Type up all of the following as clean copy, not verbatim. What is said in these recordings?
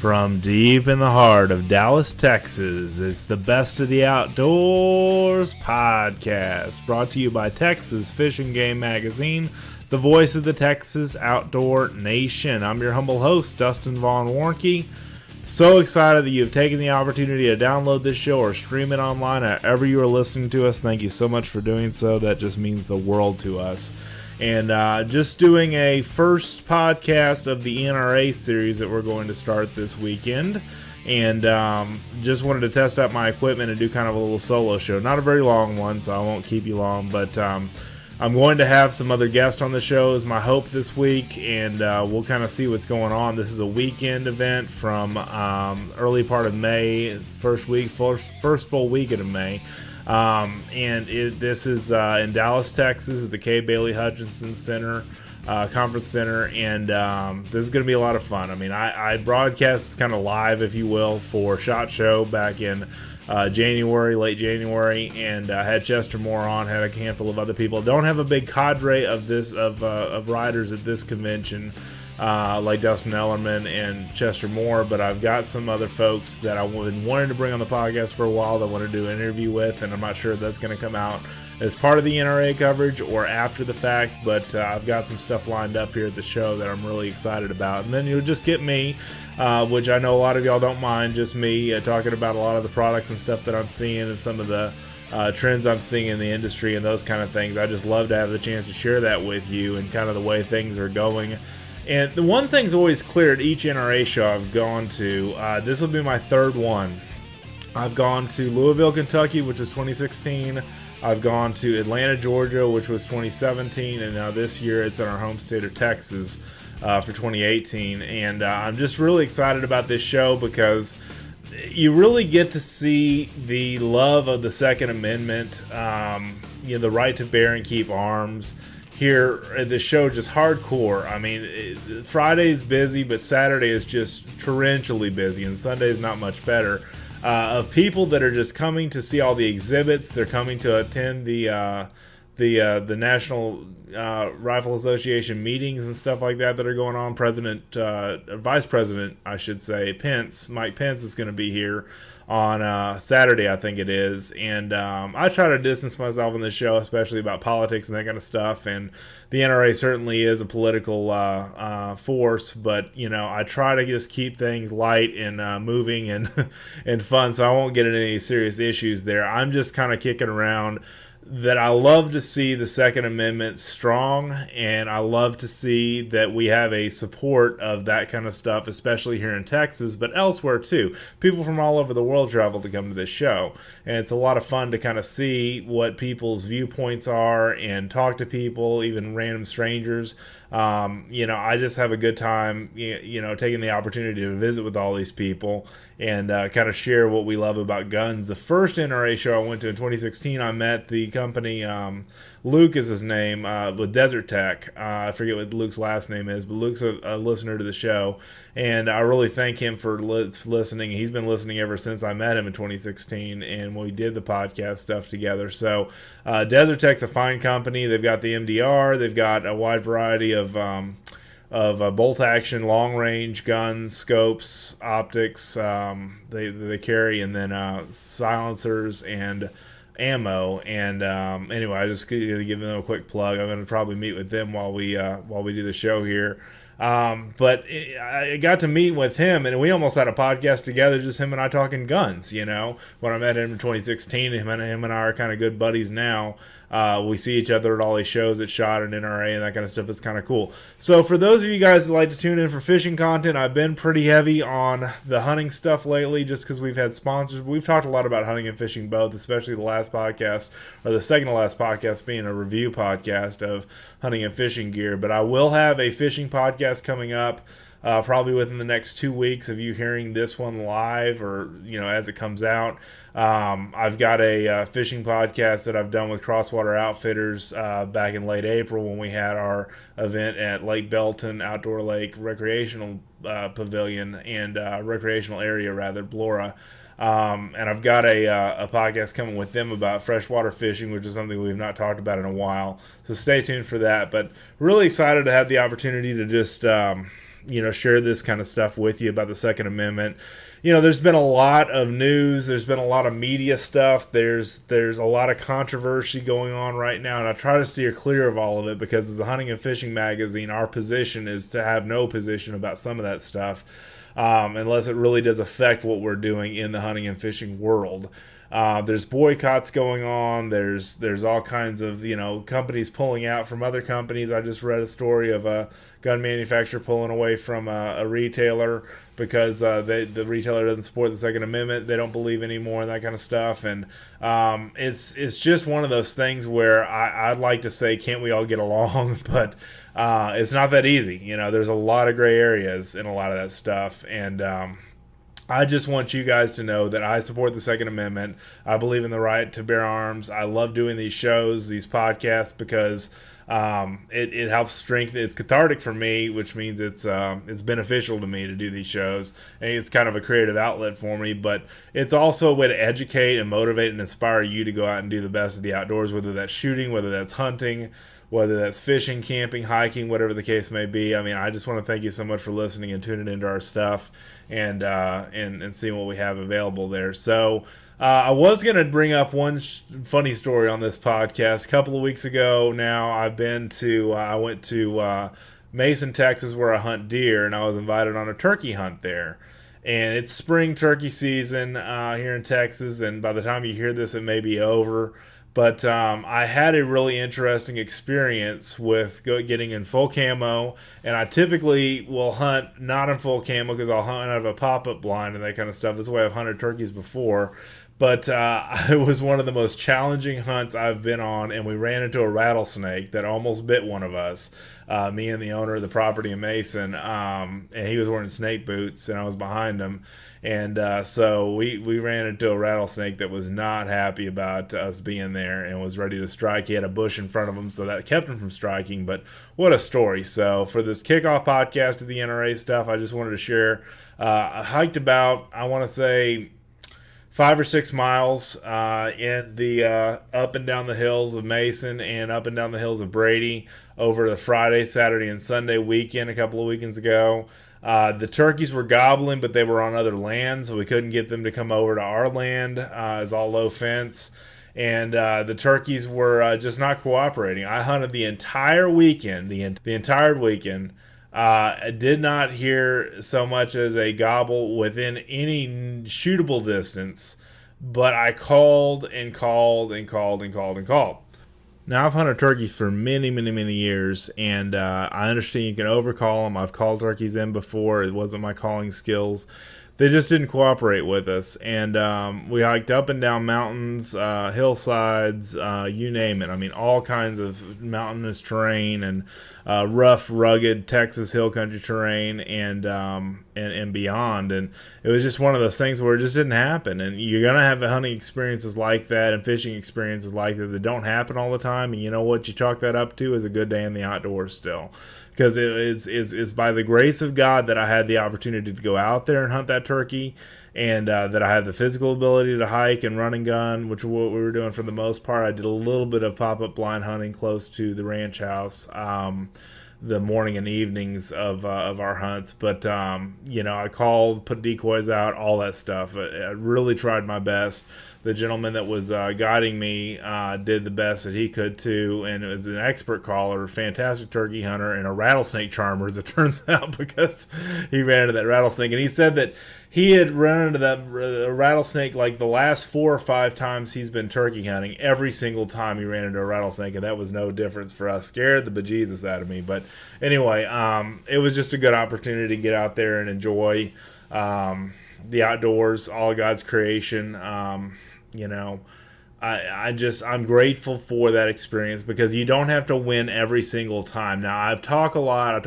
From deep in the heart of Dallas, Texas, it's the Best of the Outdoors podcast, brought to you by Texas Fish and Game Magazine, the voice of the Texas outdoor nation. I'm your humble host, Dustin Von Warnke. So excited that you've taken the opportunity to download this show or stream it online however you are listening to us. Thank you so much for doing so. That just means the world to us. And just doing a first podcast of the NRA series that we're going to start this weekend. And just wanted to test out my equipment and do kind of a little solo show. Not a very long one, so I won't keep you long. But I'm going to have some other guests on the show is my hope this week. And we'll kind of see what's going on. This is a weekend event from early part of May, first full weekend of May. This is in Dallas, Texas, at the K. Bailey Hutchinson Center, Conference Center, and this is going to be a lot of fun. I mean, I broadcast kind of live, if you will, for SHOT Show back in January, late January, and had Chester Moore on, had a handful of other people. Don't have a big cadre of riders at this convention, like Dustin Ellerman and Chester Moore, but I've got some other folks that I've been wanting to bring on the podcast for a while that I want to do an interview with, and I'm not sure if that's going to come out as part of the NRA coverage or after the fact, but I've got some stuff lined up here at the show that I'm really excited about. And then you'll just get me, which I know a lot of y'all don't mind, just me talking about a lot of the products and stuff that I'm seeing and some of the trends I'm seeing in the industry and those kind of things. I just love to have the chance to share that with you and kind of the way things are going. And the one thing's always clear at each NRA show I've gone to, this will be my third one. I've gone to Louisville, Kentucky, which was 2016. I've gone to Atlanta, Georgia, which was 2017. And now this year it's in our home state of Texas for 2018. And I'm just really excited about this show because you really get to see the love of the Second Amendment, the right to bear and keep arms. Here at the show, just hardcore. I mean, Friday's busy, but Saturday is just torrentially busy, and Sunday's not much better. Of people that are just coming to see all the exhibits, they're coming to attend the National Rifle Association meetings and stuff like that are going on. Vice President, I should say, Mike Pence is going to be here on Saturday, I think it is, and I try to distance myself on this show, especially about politics and that kind of stuff, and the NRA certainly is a political force, but, I try to just keep things light and moving and, and fun, so I won't get into any serious issues there. I'm just kind of kicking around that I love to see the Second Amendment strong, and I love to see that we have a support of that kind of stuff, especially here in Texas, but elsewhere too. People from all over the world travel to come to this show, and it's a lot of fun to kind of see what people's viewpoints are and talk to people, even random strangers. I just have a good time, taking the opportunity to visit with all these people and kind of share what we love about guns. The first NRA show I went to in 2016, I met the company, Luke is his name, with Desert Tech. I forget what Luke's last name is, but Luke's a listener to the show, and I really thank him for listening. He's been listening ever since I met him in 2016, and we did the podcast stuff together. So Desert Tech's a fine company. They've got the MDR. They've got a wide variety of bolt action, long range guns, scopes, optics. They carry, and then silencers and ammo. And anyway, I just going to give them a quick plug. I'm going to probably meet with them while we do the show here. But I got to meet with him, and we almost had a podcast together, just him and I talking guns. When I met him in 2016, him and I are kind of good buddies now. We see each other at all these shows at SHOT and NRA and that kind of stuff. It's kind of cool. So for those of you guys that like to tune in for fishing content, I've been pretty heavy on the hunting stuff lately just because we've had sponsors. We've talked a lot about hunting and fishing both, especially the last podcast, or the second to last podcast being a review podcast of hunting and fishing gear. But I will have a fishing podcast coming up probably within the next 2 weeks of you hearing this one live or, as it comes out. I've got a fishing podcast that I've done with Crosswater Outfitters back in late April when we had our event at Lake Belton Outdoor Lake Recreational Pavilion and recreational area, Blora. And I've got a podcast coming with them about freshwater fishing, which is something we've not talked about in a while. So stay tuned for that. But really excited to have the opportunity to just share this kind of stuff with you about the Second Amendment. There's been a lot of news. There's been a lot of media stuff. There's a lot of controversy going on right now, and I try to steer clear of all of it because as a hunting and fishing magazine, our position is to have no position about some of that stuff, unless it really does affect what we're doing in the hunting and fishing world. There's boycotts going on. There's all kinds of companies pulling out from other companies. I just read a story of a gun manufacturer pulling away from a retailer because the retailer doesn't support the Second Amendment. They don't believe anymore and that kind of stuff. And it's just one of those things where I'd like to say, can't we all get along? But it's not that easy. There's a lot of gray areas in a lot of that stuff. And I just want you guys to know that I support the Second Amendment. I believe in the right to bear arms. I love doing these shows, these podcasts, because it helps strengthen. It's cathartic for me, which means it's beneficial to me to do these shows. And it's kind of a creative outlet for me, but it's also a way to educate and motivate and inspire you to go out and do the best of the outdoors, whether that's shooting, whether that's hunting, whether that's fishing, camping, hiking, whatever the case may be. I mean, I just want to thank you so much for listening and tuning into our stuff and seeing what we have available there. So I was going to bring up one funny story on this podcast. A couple of weeks ago now, I went to Mason, Texas, where I hunt deer, and I was invited on a turkey hunt there. And it's spring turkey season here in Texas, and by the time you hear this, it may be over. But I had a really interesting experience with getting in full camo, and I typically will hunt not in full camo because I'll hunt out of a pop-up blind and that kind of stuff. This is the way I've hunted turkeys before. But it was one of the most challenging hunts I've been on, and we ran into a rattlesnake that almost bit one of us, me and the owner of the property in Mason, and he was wearing snake boots, and I was behind him. And so we ran into a rattlesnake that was not happy about us being there and was ready to strike. He had a bush in front of him, so that kept him from striking. But what a story. So for this kickoff podcast of the NRA stuff, I just wanted to share. I hiked about, I want to say, 5 or 6 miles in the up and down the hills of Mason and up and down the hills of Brady over the Friday, Saturday, and Sunday weekend a couple of weekends ago. The turkeys were gobbling, but they were on other land, so we couldn't get them to come over to our land. It's all low fence. And the turkeys were just not cooperating. I hunted the entire weekend, the entire weekend. I did not hear so much as a gobble within any shootable distance, but I called and called and called and called and called. Now, I've hunted turkeys for many, many, many years, and I understand you can overcall them. I've called turkeys in before. It wasn't my calling skills. They just didn't cooperate with us, and we hiked up and down mountains, hillsides, you name it. I mean, all kinds of mountainous terrain and rough, rugged Texas hill country terrain and beyond. And it was just one of those things where it just didn't happen. And you're going to have hunting experiences like that and fishing experiences like that don't happen all the time. And you know what you chalk that up to is a good day in the outdoors still. Because it's by the grace of God that I had the opportunity to go out there and hunt that turkey, and that I had the physical ability to hike and run and gun, which is what we were doing for the most part. I did a little bit of pop-up blind hunting close to the ranch house, the morning and evenings of our hunts. But, I called, put decoys out, all that stuff. I really tried my best. The gentleman that was guiding me did the best that he could too, and it was an expert caller, fantastic turkey hunter, and a rattlesnake charmer, as it turns out, because he ran into that rattlesnake. And he said that he had run into that rattlesnake like the last 4 or 5 times he's been turkey hunting. Every single time he ran into a rattlesnake, and that was no difference for us. Scared the bejesus out of me. But anyway, it was just a good opportunity to get out there and enjoy the outdoors, all God's creation. I'm grateful for that experience because you don't have to win every single time. Now, I talked a lot in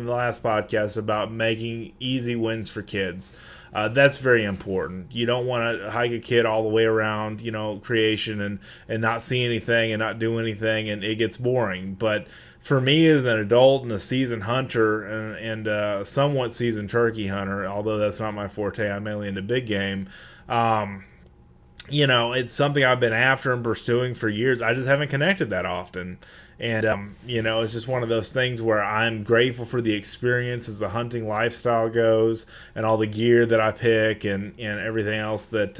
the last podcast about making easy wins for kids. That's very important. You don't want to hike a kid all the way around, creation and not see anything and not do anything, and it gets boring. But for me as an adult and a seasoned hunter and a somewhat seasoned turkey hunter, although that's not my forte, I'm mainly into big game, it's something I've been after and pursuing for years. I just haven't connected that often. And, it's just one of those things where I'm grateful for the experience as the hunting lifestyle goes, and all the gear that I pick, and everything else that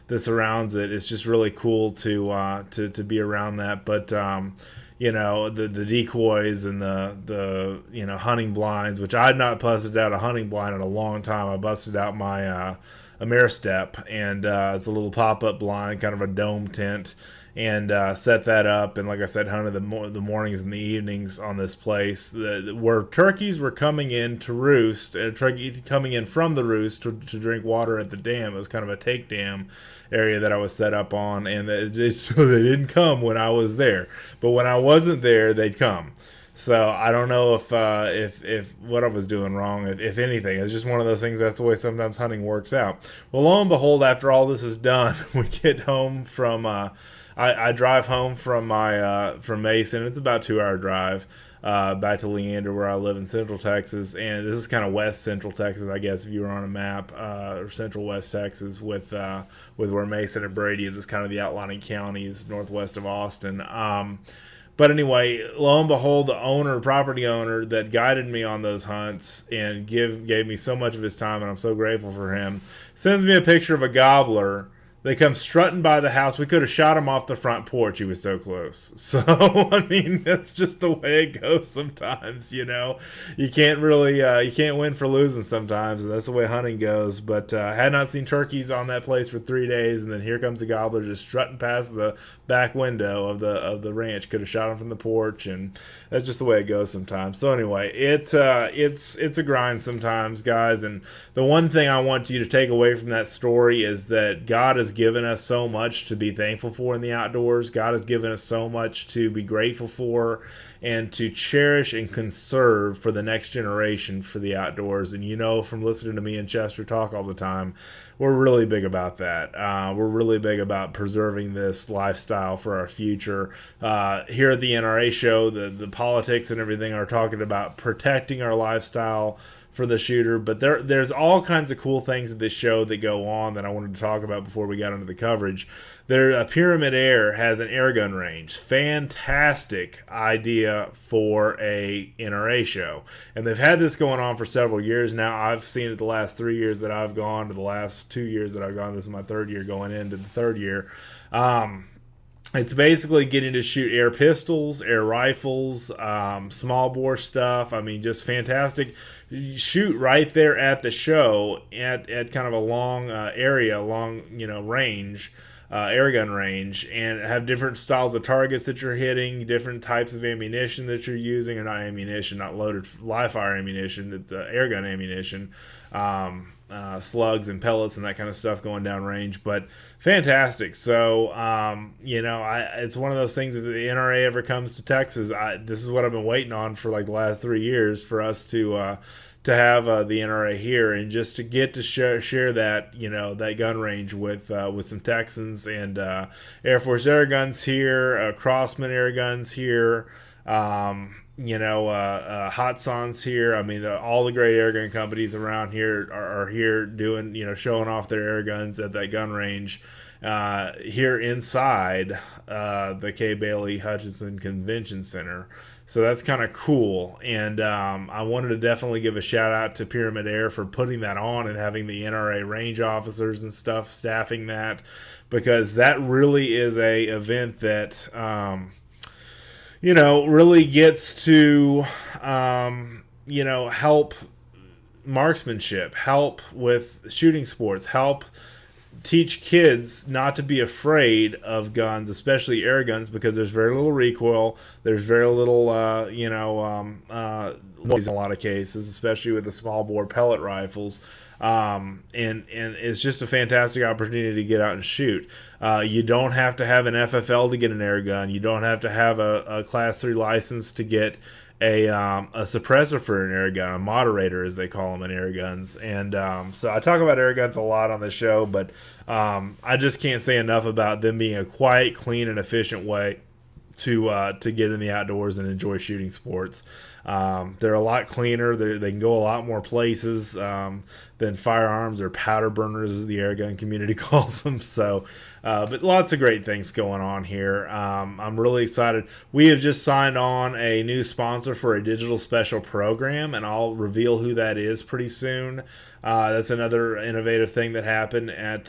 that surrounds it. It's just really cool to be around that. But the decoys and the hunting blinds, which I had not busted out a hunting blind in a long time. I busted out my Ameristep, and it's a little pop-up blind, kind of a dome tent, and set that up. And like I said, hunted the mornings and the evenings on this place where turkeys were coming in to roost, and coming in from the roost to drink water at the dam. It was kind of a take dam area that I was set up on, and so they didn't come when I was there, but when I wasn't there, they'd come. So I don't know if what I was doing wrong, if anything. It's just one of those things. That's the way sometimes hunting works out. Well, lo and behold, after all this is done, we get home from I drive home from from Mason. It's about a 2-hour drive back to Leander, where I live in Central Texas, and this is kind of West Central Texas, I guess, if you were on a map, or Central West Texas, with where Mason and Brady is. It's kind of the outlying counties northwest of Austin. But anyway, lo and behold, the property owner that guided me on those hunts and gave me so much of his time, and I'm so grateful for him, sends me a picture of a gobbler. They come strutting by the house. We could have shot him off the front porch. He was so close. So, I mean, that's just the way it goes sometimes, You can't really, you can't win for losing sometimes. And that's the way hunting goes. But I had not seen turkeys on that place for 3 days. And then here comes a gobbler just strutting past the back window of the ranch. Could have shot him from the porch. And that's just the way it goes sometimes. So anyway, it's a grind sometimes, guys. And the one thing I want you to take away from that story is that God has given us so much to be thankful for in the outdoors. God has given us so much to be grateful for and to cherish and conserve for the next generation for the outdoors. And from listening to me and Chester talk all the time, we're really big about that. We're really big about preserving this lifestyle for our future. Here at the NRA Show, the politics and everything are talking about protecting our lifestyle for the shooter, but there's all kinds of cool things at this show that go on that I wanted to talk about before we got into the coverage. Pyramid Air has an airgun range. Fantastic idea for a NRA show, and they've had this going on for several years now. I've seen it the last 3 years that I've gone, to the last 2 years that I've gone. This is my third year going into the third year. It's basically getting to shoot air pistols, air rifles, small bore stuff. I mean, just fantastic. You shoot right there at the show at kind of a long area, long range, airgun range, and have different styles of targets that you're hitting, different types of ammunition that you're using, or not ammunition, not loaded live fire ammunition, it's airgun ammunition. Slugs and pellets and that kind of stuff going down range, but fantastic. So, it's one of those things. If the NRA ever comes to Texas, this is what I've been waiting on for like the last 3 years, for us to have the NRA here, and just to get to share that, that gun range with some Texans, and Air Force air guns here, Crossman air guns here, Hot Sans here. I mean, all the great airgun companies around here are here doing, showing off their air guns at that gun range here inside the Kay Bailey Hutchinson Convention Center. So that's kind of cool. And I wanted to definitely give a shout out to Pyramid Air for putting that on and having the NRA range officers and stuff staffing that, because that really is a event that really gets to, help marksmanship, help with shooting sports, help teach kids not to be afraid of guns, especially air guns, because there's very little recoil. There's very little, noise in a lot of cases, especially with the small bore pellet rifles. And it's just a fantastic opportunity to get out and shoot. You don't have to have an FFL to get an air gun. You don't have to have a Class 3 license to get a suppressor for an air gun, a moderator as they call them in air guns. And so I talk about air guns a lot on the show, but I just can't say enough about them being a quiet, clean, and efficient way to get in the outdoors and enjoy shooting sports. They're a lot cleaner. They can go a lot more places than firearms or powder burners, as the airgun community calls them. So But lots of great things going on here. I'm really excited. We have just signed on a new sponsor for a digital special program, and I'll reveal who that is pretty soon. That's another innovative thing that happened at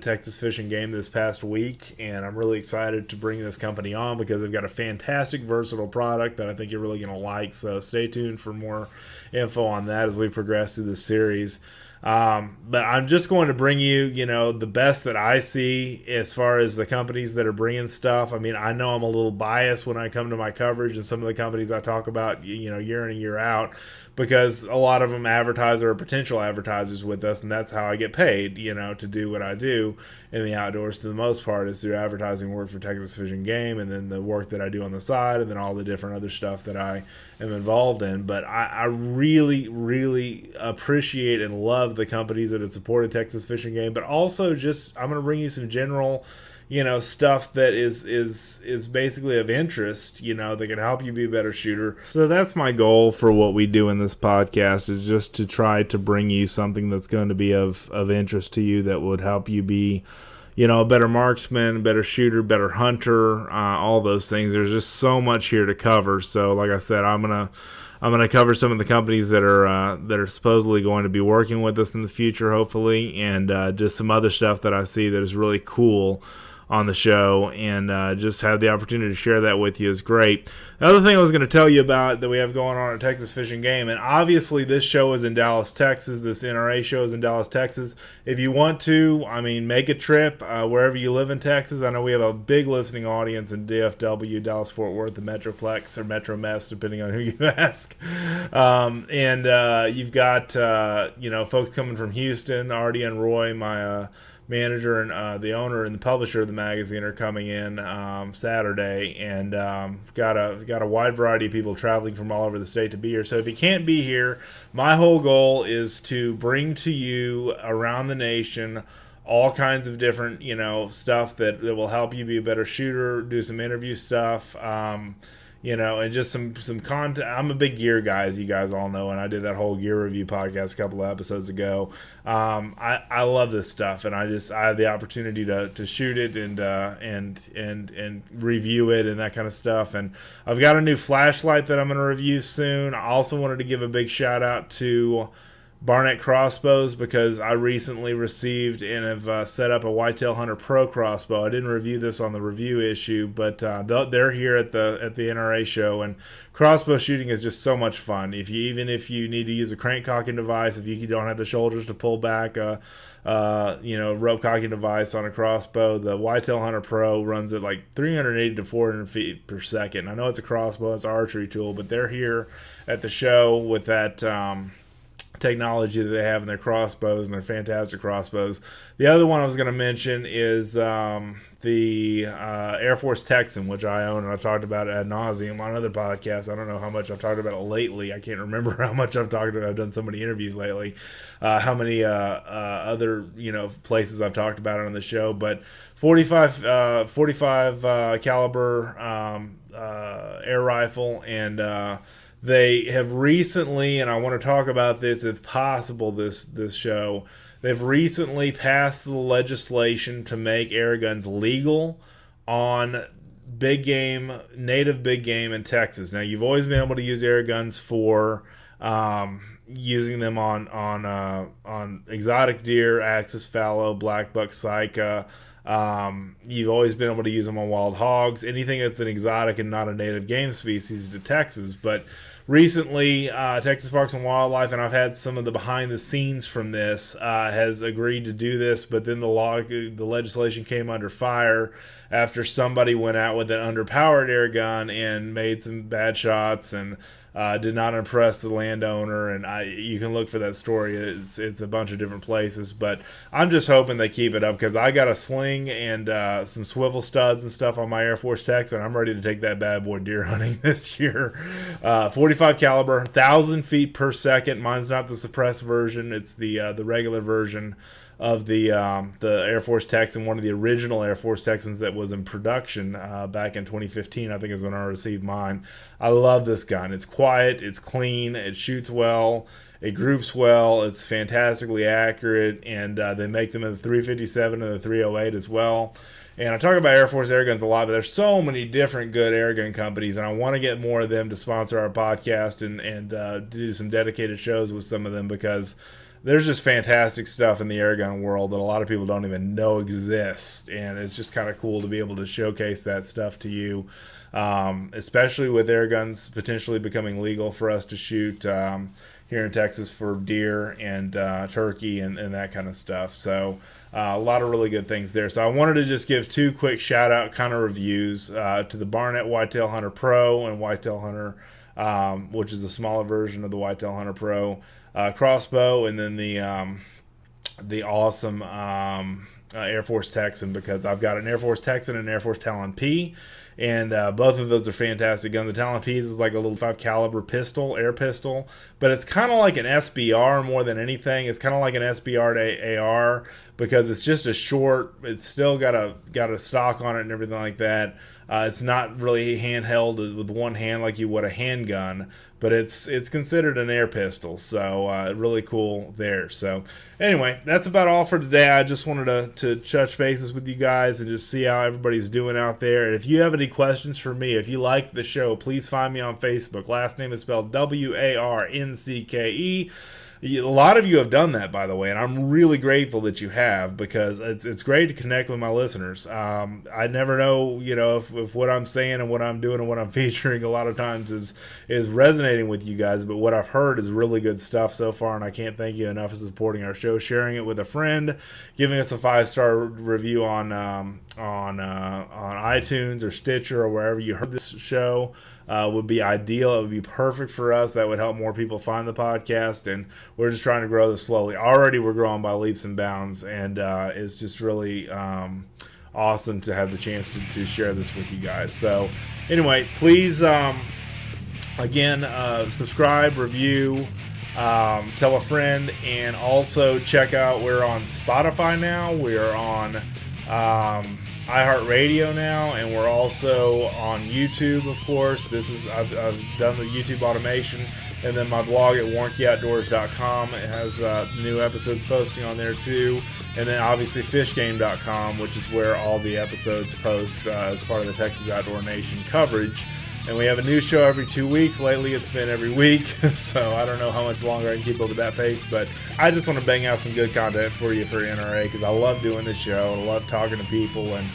Texas Fish and Game this past week, and I'm really excited to bring this company on because they've got a fantastic, versatile product that I think you're really going to like. So stay tuned for more info on that as we progress through this series. But I'm just going to bring you, the best that I see as far as the companies that are bringing stuff. I mean, I know I'm a little biased when I come to my coverage and some of the companies I talk about, year in and year out, because a lot of them advertise or are potential advertisers with us, and that's how I get paid, to do what I do in the outdoors. For the most part, is through advertising work for Texas Fish and Game, and then the work that I do on the side, and then all the different other stuff that I am involved in. But I really, really appreciate and love the companies that have supported Texas Fish and Game, but also just I'm going to bring you some general stuff that is basically of interest, that can help you be a better shooter. So that's my goal for what we do in this podcast, is just to try to bring you something that's going to be of interest to you that would help you be, a better marksman, a better shooter, better hunter, all those things. There's just so much here to cover. So like I said, I'm gonna cover some of the companies that are supposedly going to be working with us in the future, hopefully, and just some other stuff that I see that is really cool on the show, and just have the opportunity to share that with you is great. The other thing I was going to tell you about that we have going on at Texas Fish and Game, and obviously this show is in Dallas, Texas. This NRA show is in Dallas, Texas. If you want to, make a trip wherever you live in Texas. I know we have a big listening audience in DFW, Dallas-Fort Worth, the Metroplex, or Metro Mess, depending on who you ask. And you've got, folks coming from Houston. Artie and Roy, my manager and the owner and the publisher of the magazine, are coming in Saturday, and got a wide variety of people traveling from all over the state to be here. So if you can't be here, my whole goal is to bring to you around the nation all kinds of different stuff that will help you be a better shooter, do some interview stuff, and just some content. I'm a big gear guy, as you guys all know, and I did that whole gear review podcast a couple of episodes ago. I love this stuff, and I have the opportunity to shoot it and review it and that kind of stuff. And I've got a new flashlight that I'm going to review soon. I also wanted to give a big shout out to Barnett Crossbows, because I recently received and have set up a Whitetail Hunter Pro crossbow. I didn't review this on the review issue, but they're here at the NRA Show, and crossbow shooting is just so much fun. Even if you need to use a crank cocking device, if you don't have the shoulders to pull back rope cocking device on a crossbow, the Whitetail Hunter Pro runs at like 380 to 400 feet per second. I know it's a crossbow, it's an archery tool, but they're here at the show with that technology that they have in their crossbows, and they're fantastic crossbows. The other one I was going to mention is the Air Force Texan, which I own, and I've talked about it ad nauseum on other podcasts. I don't know how much I've talked about it lately. I can't remember how much I've talked about it. I've done so many interviews lately, how many other places I've talked about it on the show. But 45 caliber air rifle, and they have recently, and I want to talk about this if possible this show, they've recently passed the legislation to make airguns legal on big game, native big game in Texas. Now, you've always been able to use airguns for using them on exotic deer, axis fallow, black buck, sika. You've always been able to use them on wild hogs, anything that's an exotic and not a native game species to Texas. But recently, Texas Parks and Wildlife, and I've had some of the behind the scenes from this, has agreed to do this, but then the legislation came under fire after somebody went out with an underpowered air gun and made some bad shots and did not impress the landowner. And you can look for that story. It's a bunch of different places, but I'm just hoping they keep it up, because I got a sling and some swivel studs and stuff on my Air Force Tex, and I'm ready to take that bad boy deer hunting this year. 45 caliber, 1,000 feet per second. Mine's not the suppressed version; it's the regular version. the Air Force Texan, one of the original Air Force Texans that was in production back in 2015, I think is when I received mine. I love this gun. It's quiet, it's clean, it shoots well, it groups well, it's fantastically accurate, and they make them in the 357 and the 308 as well. And I talk about Air Force air guns a lot, but there's so many different good air gun companies, and I want to get more of them to sponsor our podcast and do some dedicated shows with some of them, because there's just fantastic stuff in the air gun world that a lot of people don't even know exists, and it's just kind of cool to be able to showcase that stuff to you, especially with air guns potentially becoming legal for us to shoot here in Texas for deer and turkey and that kind of stuff. So a lot of really good things there. So I wanted to just give two quick shout out kind of reviews to the Barnett Whitetail Hunter Pro and Whitetail Hunter, which is a smaller version of the Whitetail Hunter Pro crossbow, and then the awesome Air Force Texan, because I've got an Air Force Texan and an Air Force Talon P, and both of those are fantastic guns. The Talon P is like a little 5 caliber pistol, air pistol, but it's kind of like an SBR more than anything. It's kind of like an SBR to AR, because it's just a short. It's still got a stock on it and everything like that. It's not really handheld with one hand like you would a handgun, but it's considered an air pistol, so really cool there. So anyway, that's about all for today. I just wanted to touch bases with you guys and just see how everybody's doing out there. And if you have any questions for me, if you like the show, please find me on Facebook. Last name is spelled WARNCKE. A lot of you have done that, by the way, and I'm really grateful that you have, because it's great to connect with my listeners. I never know, if what I'm saying and what I'm doing and what I'm featuring a lot of times is resonating with you guys, but what I've heard is really good stuff so far, and I can't thank you enough for supporting our show, sharing it with a friend, giving us a 5-star review on iTunes or Stitcher or wherever you heard this show. Would be ideal. It would be perfect for us. That would help more people find the podcast, and we're just trying to grow this slowly. Already we're growing by leaps and bounds, and it's just really awesome to have the chance to share this with you guys. So anyway, please again subscribe, review, tell a friend, and also check out, we're on Spotify now, we're on iHeartRadio now, and we're also on YouTube, of course. I've done the YouTube automation, and then my blog at warnkyoutdoors.com. It has new episodes posting on there too, and then obviously fishgame.com, which is where all the episodes post as part of the Texas Outdoor Nation coverage. And we have a new show every 2 weeks. Lately it's been every week, so I don't know how much longer I can keep up with that pace, but I just want to bang out some good content for you for NRA, because I love doing this show. I love talking to people and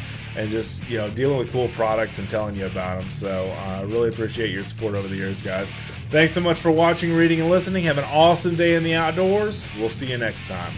just dealing with cool products and telling you about them. So I really appreciate your support over the years, guys. Thanks so much for watching, reading, and listening. Have an awesome day in the outdoors. We'll see you next time.